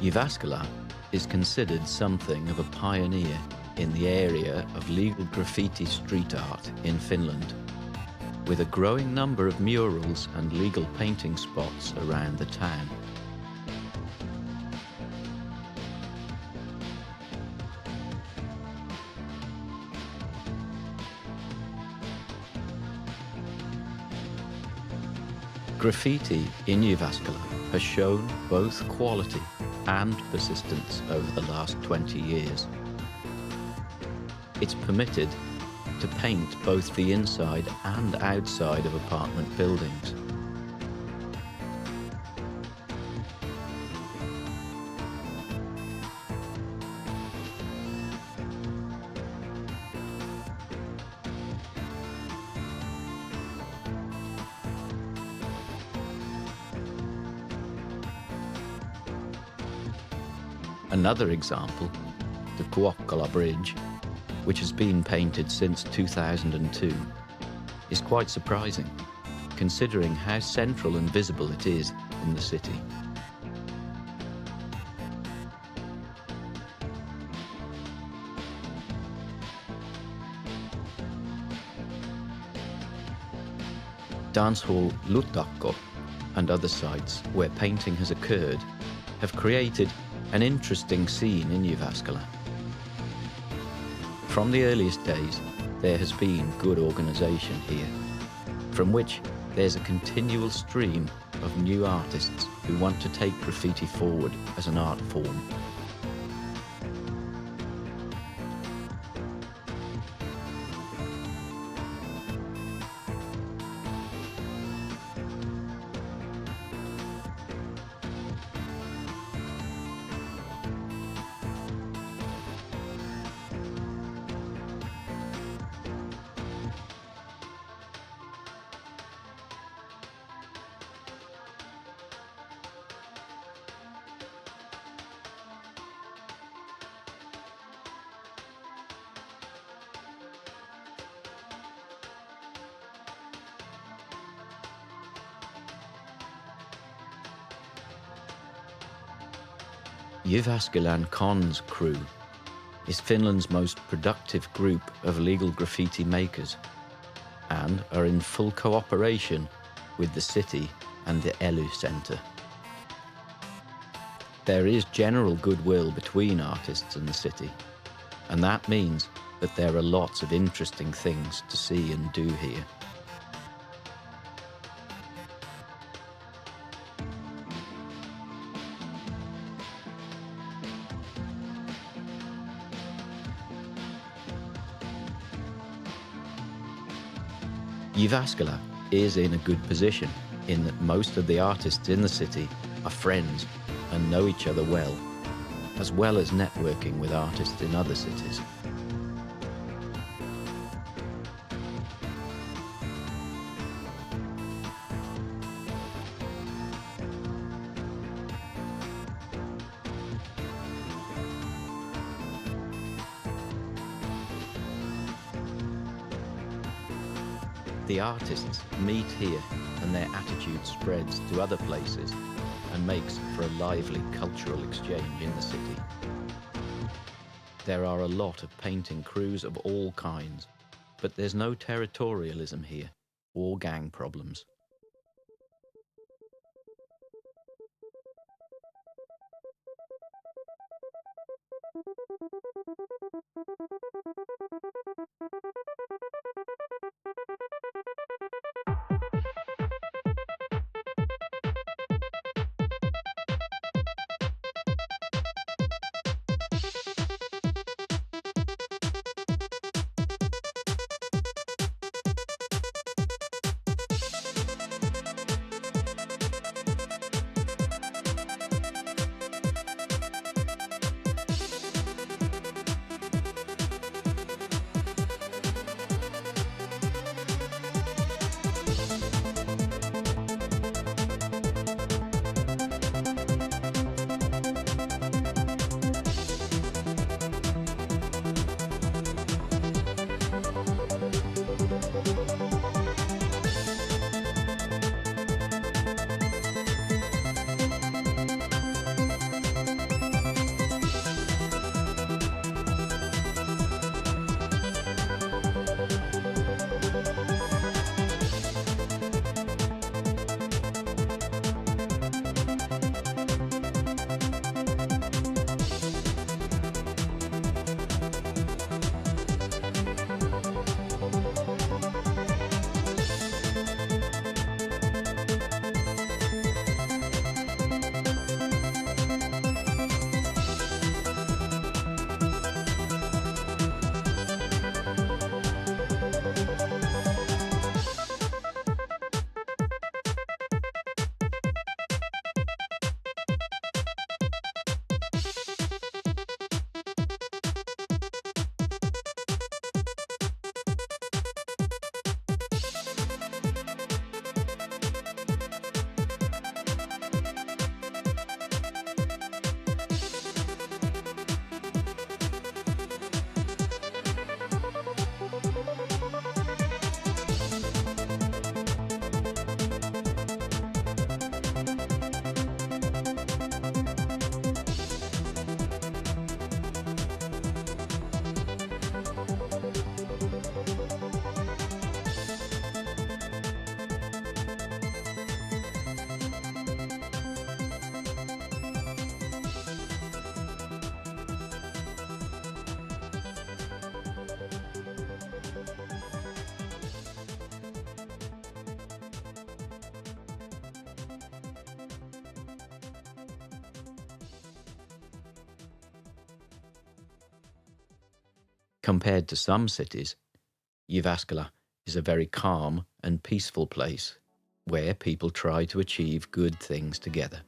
Jyväskylä is considered something of a pioneer in the area of legal graffiti street art in Finland, with a growing number of murals and legal painting spots around the town. Graffiti in Jyväskylä has shown both quality and persistence over the last 20 years. It's permitted to paint both the inside and outside of apartment buildings. Another example, the Grafiitti Bridge, which has been painted since 2002, is quite surprising, considering how central and visible it is in the city. Dancehall Lutakko and other sites where painting has occurred have created an interesting scene in Jyväskylä. From the earliest days, there has been good organisation here, from which there's a continual stream of new artists who want to take graffiti forward as an art form. Jyväskylän Cons crew is Finland's most productive group of legal graffiti makers and are in full cooperation with the city and the ELY Centre. There is general goodwill between artists and the city, and that means that there are lots of interesting things to see and do here. Jyväskylä is in a good position in that most of the artists in the city are friends and know each other as well as networking with artists in other cities. The artists meet here and their attitude spreads to other places and makes for a lively cultural exchange in the city. There are a lot of painting crews of all kinds, but there's no territorialism here or gang problems. Compared to some cities, Jyväskylä is a very calm and peaceful place where people try to achieve good things together.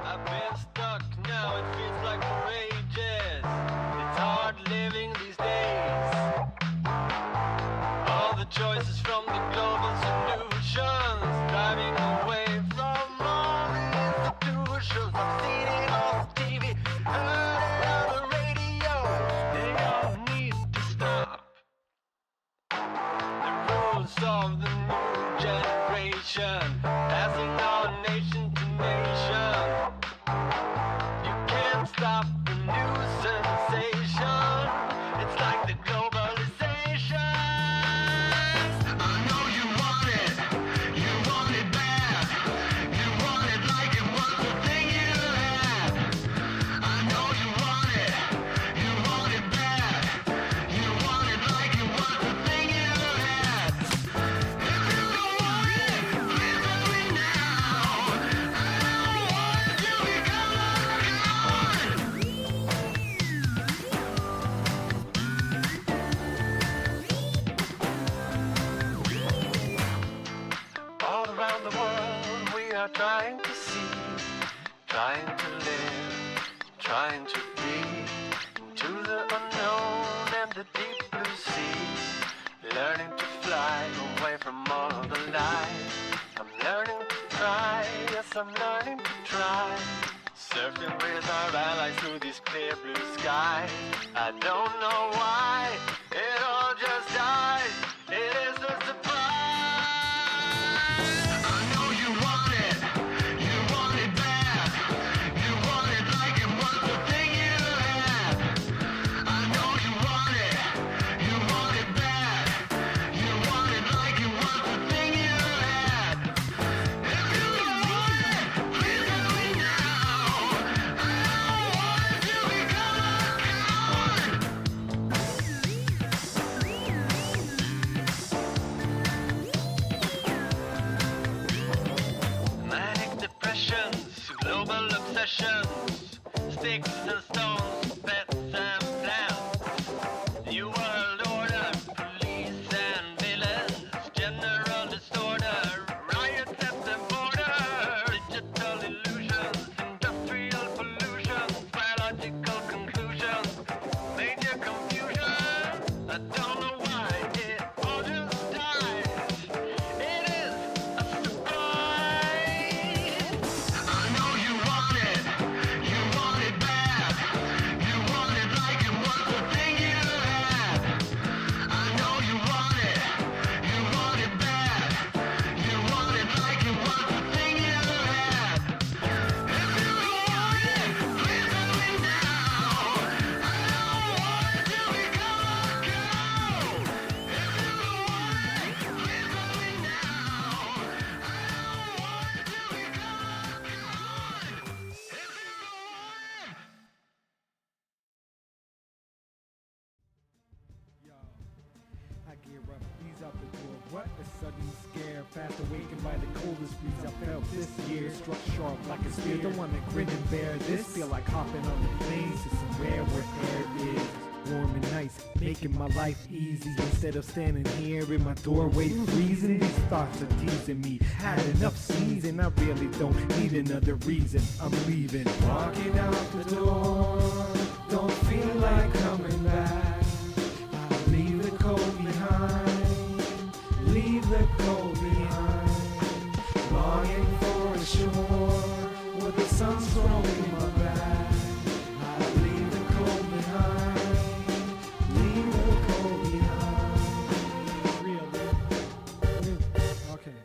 I've been stuck now, it feels like for ages. It's hard living these days. All the choices from the global solutions, driving away from all the institutions. I've seen it on TV, heard it on the radio. They all need to stop. The rules of the new generation, passing on nation to nation. You can't stop the new sensation. It's like the globalization. I know you want it bad. You want it like it was the thing you had. I know you want it bad. You want it like it was the thing you had. If you don't want it, please tell me now. I don't want you to become gone. All around the world we are trying to see, trying to live, trying to breathe into the unknown and the deep blue sea, learning to fly away from all the lies. I'm learning to try, yes I'm learning to try, surfing with our allies through this clear blue sky. I don't know why it all just dies. It is a surprise. I know you want it bad. You want it like it sticks and stones, pets and plants. New world order, police and villains, general disorder, riots at the border, digital illusions, industrial pollution, biological conclusions, major confusion. I don't know why it all just dies. It is a surprise. I know you want it bad. You want it like it was the thing you had. I know you want it bad. You want it like it was the thing you had. If you want it, please let me know. I don't want it to become a cow. If you want it, please let me know. I don't want it to become a cow. If you want it. Yo, I gear up, ease out the door. What a sudden scare. Fast awakened by the coldest breeze I felt this year. Struck sharp like a spear. Don't wanna grin and bear this. Feel like hopping on the planes to somewhere where air is warm and nice, making my life easy. Instead of standing here in my doorway freezing, these thoughts are teasing me. Had enough sneezing, I really don't need another reason. I'm leaving. Walking out the door, don't feel like coming back. I leave the cold behind, leave the cold behind. Longing for a shore with the sun stroking my back. I leave the cold behind, leave the cold behind. Really? Okay.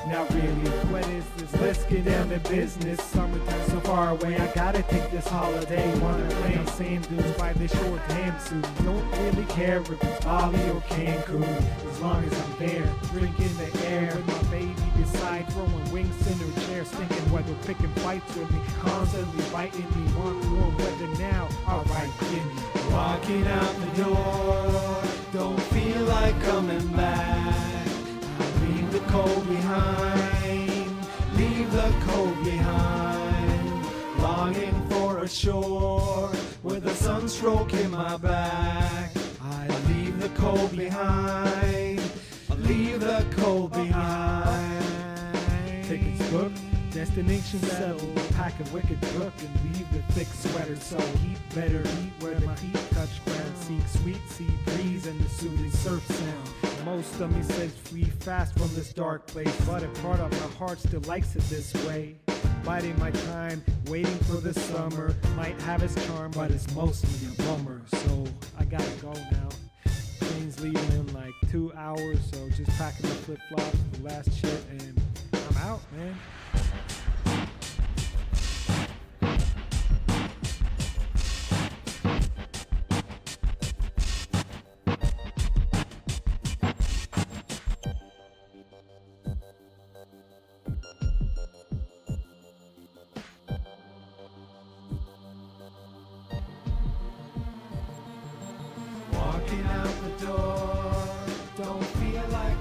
Not really, what is this? Let's get down to business. Summertime so far away, I gotta take this holiday. Wanna play on sand dunes by the shore, damn soon. Don't really care if it's Bali or Cancun, as long as I'm there, drinking the air with my baby beside, throwing wings in her chair, stinking weather, picking fights with me, constantly biting me. Want more weather now? Alright, give me. Walking out the door, don't feel like coming back. I leave the cold behind, leave the cold behind. Longing for a shore with the sun stroking my back. I leave the cold behind, leave the cold behind. Tickets booked, destination settled. Pack a wicked book and leave the thick sweater. So heat better eat where the feet touch ground. Seek sweet sea breeze and the soothing surf sound. Most of me says flee fast from this dark place, but a part of my heart still likes it this way. Biding my time, waiting for the summer. Might have its charm, but it's mostly a bummer. So I gotta go now. Plane's leaving in like 2 hours, so just packing my flip-flops, the last shit, and I'm out, man. Walking out the door, don't feel like